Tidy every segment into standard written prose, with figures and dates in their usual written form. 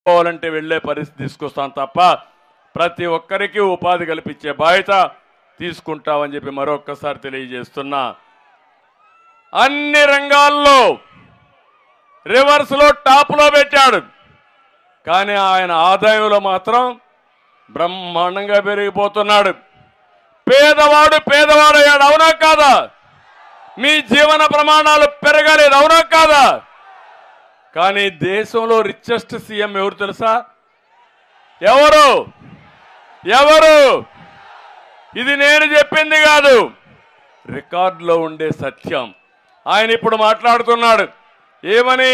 పోవాలంటే వెళ్ళే పరిస్థితి తీసుకొస్తాం తప్ప ప్రతి ఒక్కరికి ఉపాధి కల్పించే బాధ్యత తీసుకుంటామని చెప్పి మరొక్కసారి తెలియజేస్తున్నా. అన్ని రంగాల్లో రివర్స్లో టాప్లో పెట్టాడు. కానీ ఆయన ఆదాయంలో మాత్రం బ్రహ్మాండంగా పెరిగిపోతున్నాడు. పేదవాడయ్యాడు. అవునా కాదా? మీ జీవన ప్రమాణాలు పెరగలేదు. అవునా కాదా? కానీ దేశంలో రిచెస్ట్ సీఎం ఎవరు తెలుసా? ఎవరు? ఇది నేను చెప్పింది కాదు, రికార్డులో ఉండే సత్యం. ఆయన ఇప్పుడు మాట్లాడుతున్నాడు ఏమని?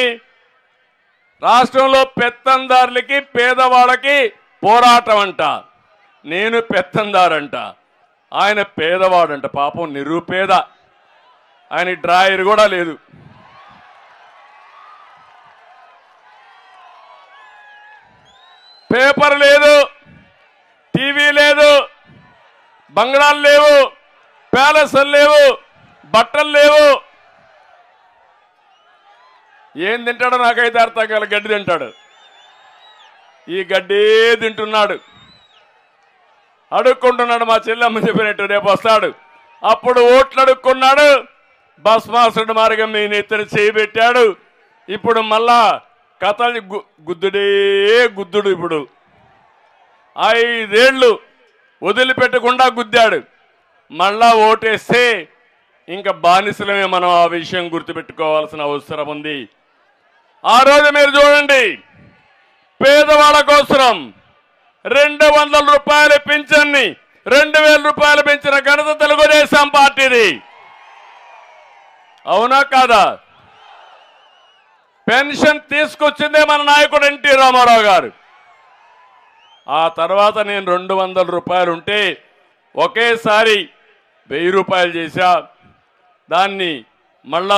రాష్ట్రంలో పెత్తందారులకి పేదవాళ్ళకి పోరాటం అంట. నేను పెత్తందారంట, ఆయన పేదవాడంట. పాపం నిరుపేద, ఆయన డ్రాయర్ కూడా లేదు. పేపర్ లేదు, టీవీ లేదు, బంగ్లాలు లేవు, ప్యాలెస్లు లేవు, బట్టలు లేవు. ఏం తింటాడో నాకైతే అర్థం కాదు. గడ్డి తింటాడు. ఈ గడ్డే తింటున్నాడు, అడుక్కుంటున్నాడు. మా చెల్లెమ్మ చెప్పినట్టు రేపు వస్తాడు, అప్పుడు ఓట్లు అడుక్కున్నాడు. భస్మాసుడు మార్గం మీ నెత్తిన చేయబెట్టాడు. ఇప్పుడు మళ్ళా కథలు గుద్దుడు. ఇప్పుడు 5 ఏళ్ళు వదిలిపెట్టకుండా గుద్దాడు. మళ్ళా ఓటేస్తే ఇంకా బానిసలమే. మనం ఆ విషయం గుర్తుపెట్టుకోవాల్సిన అవసరం ఉంది. ఆ రోజు మీరు చూడండి, పేదవాళ్ళ కోసం 200 రూపాయల పింఛన్ని 2000 రూపాయలు పెంచిన ఘనత తెలుగుదేశం పార్టీది. అవునా కాదా? పెన్షన్ తీసుకొచ్చిందే మన నాయకుడు ఎన్టీ రామారావు గారు. ఆ తర్వాత నేను 200 రూపాయలు ఉంటే ఒకేసారి 1000 రూపాయలు చేశా. దాన్ని మళ్ళా